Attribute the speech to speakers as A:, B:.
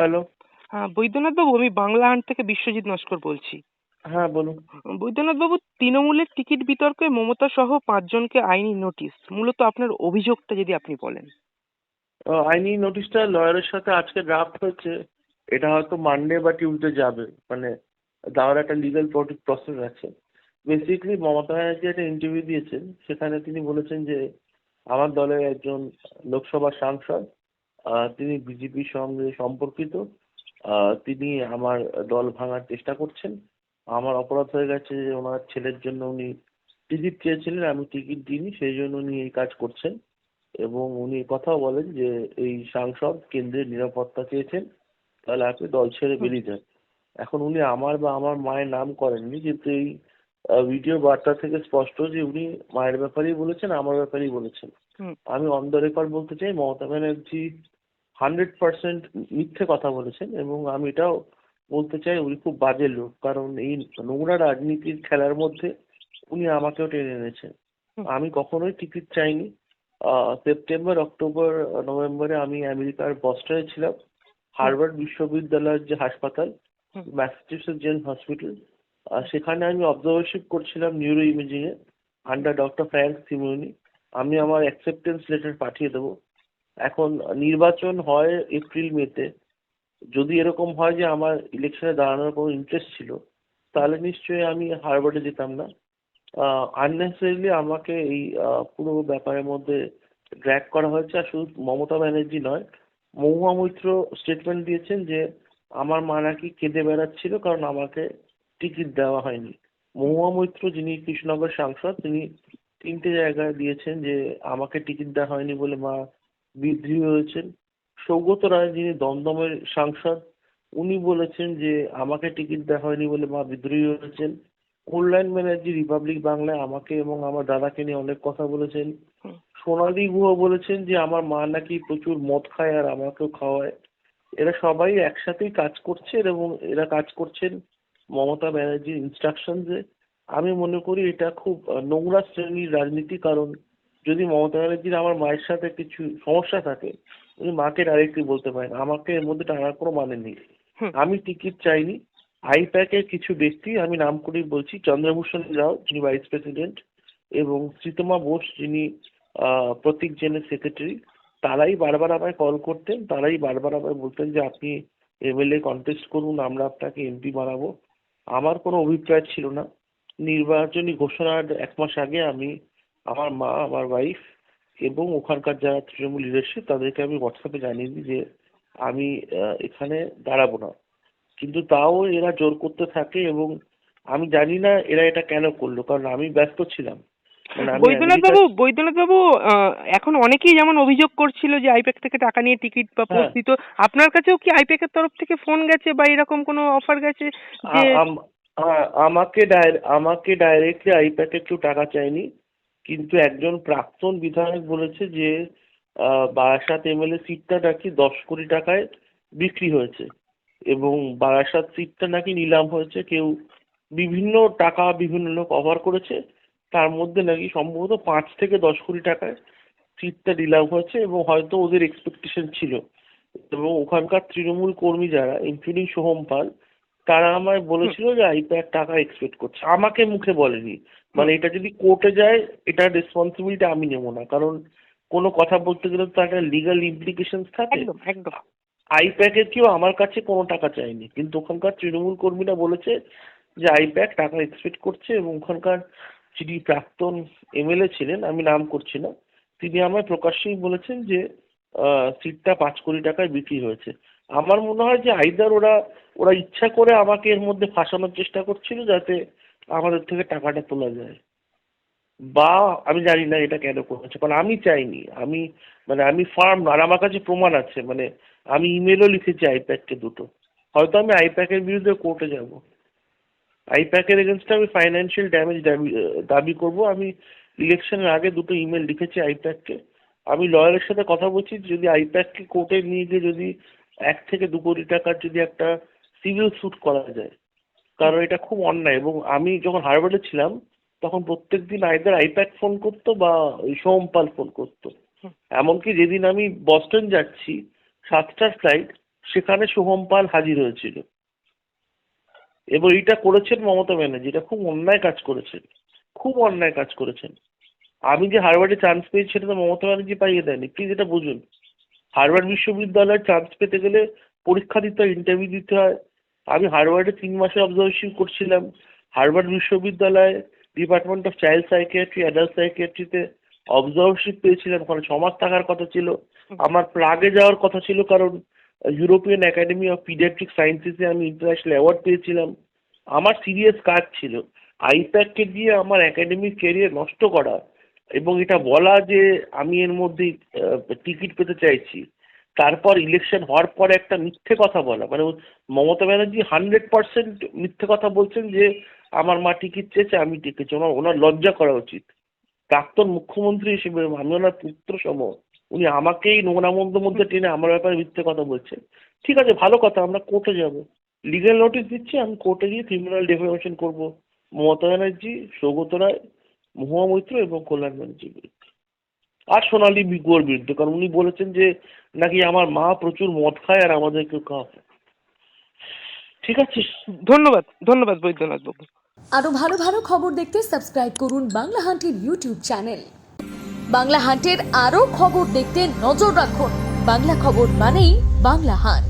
A: Hello.
B: হ্যাঁ, বৈদ্যনাথ বাবু, আমি Bangla hunt থেকে বিশ্বজিৎ নস্কর বলছি।
A: হ্যাঁ, বলুন।
B: বৈদ্যনাথ বাবু, তৃণমূলের টিকিট বিতর্কে মমতা সহ 5 জনকে আইনি নোটিশ। মূলত আপনার অভিযোগটা যদি আপনি বলেন।
A: আইনি নোটিশটা লয়ারের সাথে আজকে ড্রাফট হয়েছে। এটা হয়তো মানডে বা টিউসডে যাবে, মানে যাওয়ার একটা লিগাল প্রসেস আছে। বেসিক্যালি মমতা ব্যানার্জি একটা ইন্টারভিউ দিয়েছেন, সেখানে তিনি বলেছেন যে আমার দলের একজন লোকসভা সাংসদ, তিনি বিজেপির সঙ্গে সম্পর্কিত, তিনি আমার দল ভাঙার চেষ্টা করছেন। আমার অপরাধ হয়ে গেছে যে ওনার ছেলের জন্য উনি টিকিট চেয়েছিলেন, আমি টিকিট দিইনি, সেই জন্য উনি এই কাজ করছেন। এবং উনি কথাও বলেন যে এই সাংসদ কেন্দ্রের নিরাপত্তা চেয়েছেন, তাহলে আপনি দল ছেড়ে
B: হুম,
A: বেরিয়ে যান। এখন উনি আমার বা আমার মায়ের নাম করেননি, কিন্তু এই ভিডিও বার্তা থেকে স্পষ্ট যে উনি মায়ের ব্যাপারেই বলেছেন, আমার ব্যাপারেই বলেছেন।
B: হুম,
A: আমি অন দ্য রেকর্ড বলতে চাই, মমতা ব্যানার্জি 100% মিথ্যে কথা বলেছেন। এবং আমি এটাও বলতে চাই উনি খুব বাজে লোক, কারণ এই নোংরা রাজনীতির খেলার মধ্যে উনি আমাকেও টেনে এনেছেন।
B: হুম,
A: আমি কখনোই টিকিট চাইনি। সেপ্টেম্বর, অক্টোবর, নভেম্বরে আমি আমেরিকার বস্টনে ছিলাম।
B: হুম,
A: হার্ভার্ড বিশ্ববিদ্যালয়ের যে হাসপাতাল,
B: হুম,
A: ম্যাসাচুসেটস জেনারেল হসপিটাল, সেখানে আমি অবজারভারশিপ করছিলাম নিউরো ইমেজিং এ, আন্ডার ডক্টর ফ্র্যাঙ্ক সিমোনি। আমি আমার অ্যাকসেপ্টেন্স লেটার পাঠিয়ে দেবো। এখন নির্বাচন হয় এপ্রিল মেতে। যদি এরকম হয় যে আমার ইলেকশনে দাঁড়ানোর কোনো ইন্টারেস্ট ছিল, তাহলে নিশ্চয়ই আমি হার্ভার্ডে যেতাম না। আননেসেসারিলি আমাকে এই পুরো ব্যাপারের মধ্যে ড্র্যাগ করা হয়েছে। আর শুধু মমতা ব্যানার্জি নয়, মহুয়া মৈত্র স্টেটমেন্ট দিয়েছেন যে আমার মা নাকি কেঁদে বেড়াচ্ছিল কারণ আমাকে টিকিট দেওয়া হয়নি। মহুয়া মৈত্র, যিনি কৃষ্ণনগর সাংসদ, তিনি 3টে জায়গায় দিয়েছেন যে আমাকে টিকিট দেওয়া হয়নি বলে মা বিদ্রোহী হয়েছেন। সৌগত রায়, যিনি দমদমের সাংসদ, উনি বলেছেন যে আমাকে টিকিট দেওয়া হয়নি বলে মা বিদ্রোহী হয়েছেন। কল্যাণ ব্যানার্জি রিপাবলিক বাংলায় আমাকে এবং আমার দাদাকে নিয়ে অনেক কথা বলেছেন।
B: হুম,
A: সোনালী গুহ বলেছেন যে আমার মা নাকি প্রচুর মদ খায় আর আমাকেও খাওয়ায়। এরা সবাই একসাথেই কাজ করছে এবং এরা কাজ করছেন মমতা ব্যানার্জির ইনস্ট্রাকশনসে। আমি মনে করি এটা খুব নোংরা শ্রেণীর রাজনীতি। কারণ যদি মমতা ব্যানার্জির আমার মায়ের সাথে কিছু সমস্যা থাকে, উনি মাকে ডাইরেক্টলি বলতে পারেন, আমাকে এর মধ্যে টানার কোনো মানে নেই।
B: হুম,
A: আমি টিকিট চাইনি। আইপ্যাকের কিছু ব্যক্তি, আমি নাম করেই বলছি, চন্দ্রভূষণ রাও, যিনি ভাইস প্রেসিডেন্ট, এবং শ্রীতমা বোস, যিনি প্রতীক জেনের সেক্রেটারি, তারাই বারবার আমায় কল করতেন। তারাই বারবার আমায় বলতেন যে আপনি এমএলএ কন্টেস্ট করুন, আমরা আপনাকে এমপি বানাবো। আমার কোনো অভিপ্রায় ছিল না। নির্বাচনী ঘোষণার 1 মাস আগে আমি আমার মা, আমার ওয়াইফ এবং ওখানকার যারা তৃণমূল লিডারশিপ, তাদেরকে আমি হোয়াটসঅ্যাপে জানিয়ে দিই যে আমি এখানে দাঁড়াবো না। কিন্তু তাও এরা জোর করতে থাকে এবং আমি জানি না এরা এটা কেন করলো, কারণ আমি ব্যস্ত ছিলাম। মানে আমি
B: বৈদ্যনাথ
A: আমেরিকা।
B: বাবু, বৈদ্যনাথ বাবু, এখন অনেকেই যেমন অভিযোগ করছিল যে আইপ্যাক থেকে টাকা নিয়ে টিকিট বা
A: হ্যাঁ।
B: পোস্ট দিত। আপনার কাছেও কি আইপ্যাকের তরফ থেকে ফোন গেছে বা এরকম কোনো অফার গেছে যে?
A: আমাকে ডাইরেক্টলি আইপ্যাকে কেউ টাকা চায়নি। কিন্তু একজন প্রাক্তন বিধায়ক বলেছে যে বারাসাত এমএলএ সিটটা নাকি 10 কোটি টাকায় বিক্রি হয়েছে এবং বারাসাত সিটটা নাকি নিলাম হয়েছে। কেউ বিভিন্ন টাকা বিভিন্ন লোক অফার করেছে, তার মধ্যে নাকি সম্ভবত 5 থেকে 10 কোটি টাকায় সিটটা নিলাম হয়েছে এবং হয়তো ওদের এক্সপেকটেশন ছিল। এবং ওখানকার তৃণমূল কর্মী যারা, ইনক্লুডিং সোহম পাল, তারা আমায়
B: হুম,
A: বলেছিল যে আইপ্যাক টাকা এক্সপেক্ট করছে, আমাকে মুখে বলেনি।
B: হুম,
A: মানে এটা যদি কোর্টে যায়, এটার রেসপন্সিবিলিটি আমি নেব না, কারণ কোনো কথা বলতে গেলে তো একটা লিগাল ইমপ্লিকেশনস থাকে।
B: একদম, একদম।
A: আইপ্যাকের কেউ আমার কাছে কোনো টাকা চায়নি, কিন্তু ওখানকার তৃণমূল কর্মীরা বলেছে যে আইপ্যাক টাকা এক্সপেক্ট করছে। এবং ওখানকার যিনি প্রাক্তন এমএলএ ছিলেন, আমি নাম করছি না, তিনি আমায় প্রকাশ্যেই বলেছেন যে সিটটা 5 কোটি টাকায় বিক্রি হয়েছে। আমার মনে হয় যে আইদার ওরা ওরা ইচ্ছা করে আমাকে এর মধ্যে ফাঁসানোর চেষ্টা করছিল যাতে আমাদের থেকে টাকাটা তোলা যায়, বা আমি জানি না এটা কেন করেছে, কারণ আমি চাইনি। আমি, মানে আমি ফার্ম, আর আমার কাছে প্রমাণ আছে। মানে আমি ইমেলও লিখেছি আইপ্যাককে দুটো। হয়তো আমি আইপ্যাকের বিরুদ্ধে কোর্টে যাব। আইপ্যাকের এগেনস্টে আমি ফাইন্যান্সিয়াল ড্যামেজ দাবি করব। আমি ইলেকশনের আগে দুটো ইমেল লিখেছি আইপ্যাককে। আমি লয়ারের সাথে কথা বলছি, যদি আইপ্যাককে কোর্টে নিয়ে গিয়ে যদি 1 থেকে 2 কোটি টাকার যদি একটা সিভিল স্যুট করা যায়,
B: হুম,
A: কারণ এটা খুব অন্যায়। এবং আমি যখন হার্ভার্ডে ছিলাম, তখন প্রত্যেকদিন আইদার আইপ্যাক ফোন করতো বা ওই সোমপাল ফোন করতো।
B: হুম,
A: এমনকি যেদিন আমি বস্টন যাচ্ছি, 7টার ফ্লাইট, সেখানে সোহম পাল হাজির হয়েছিল এবং এটা করেছেন মমতা ব্যানার্জি। এটা খুব অন্যায় কাজ করেছেন, খুব অন্যায় কাজ করেছেন। আমি যে হার্ভার্ডে চান্স পেয়েছি সেটা তো মমতা ব্যানার্জি পাইয়ে দেয়নি, প্লিজ এটা বুঝুন। হার্ভার্ড বিশ্ববিদ্যালয়ে চান্স পেতে গেলে পরীক্ষা দিতে হয়, ইন্টারভিউ দিতে হয়। আমি হার্ভার্ডে 3 মাসের অবজারভেশন করছিলাম। হার্ভার্ড বিশ্ববিদ্যালয়ে department of child psychiatry, adult সাইকিয়াট্রিতে অবজারভারশিপ পেয়েছিলাম, ওখানে 6 মাস থাকার কথা ছিল। আমার প্রাগে যাওয়ার কথা ছিল, কারণ ইউরোপিয়ান একাডেমি অফ পিডিয়াট্রিক সায়েন্সেসে আমি ইন্টারন্যাশনাল অ্যাওয়ার্ড পেয়েছিলাম। আমার সিরিয়াস কাজ ছিল আইপ্যাককে দিয়ে আমার একাডেমিক ক্যারিয়ার নষ্ট করা এবং এটা বলা যে আমি এর মধ্যে টিকিট পেতে চাইছি। তারপর ইলেকশন হওয়ার পরে একটা মিথ্যে কথা বলা, মানে মমতা ব্যানার্জি 100% মিথ্যে কথা বলছেন যে আমার মা টিকিট চেয়েছে, আমি টিকিট ওনার লজ্জা করা উচিত। প্রাক্তন মুখ্যমন্ত্রী হিসেবে আমি ওনার পুত্র সম, উনি আমাকেই নোংরা মধ্যে টেনে আমার ব্যাপারে মিথ্যে কথা বলছেন। ঠিক আছে, ভালো কথা, আমরা কোর্টে যাব, লিগ্যাল নোটিশ দিচ্ছি, আমি কোর্টে গিয়ে ক্রিমিনাল ডেফেমেশন করব মমতা ব্যানার্জি, সৌগত রায়, মহুয়া মৈত্র এবং কল্যাণ ব্যানার্জির বিরুদ্ধে আর সোনালী বিগুয়ার বিরুদ্ধে, কারণ উনি বলেছেন যে নাকি আমার মা প্রচুর মদ খায় আর আমাদেরকে খাওয়ায়। ঠিক আছে,
B: ধন্যবাদ, ধন্যবাদ বৈদ্যনাথ বাবু।
C: আরো ভালো ভালো খবর দেখতে সাবস্ক্রাইব করুন বাংলা হান্টের ইউটিউব চ্যানেল। বাংলা হান্টের আরো খবর দেখতে নজর রাখুন। বাংলা খবর মানেই বাংলা হান্ট।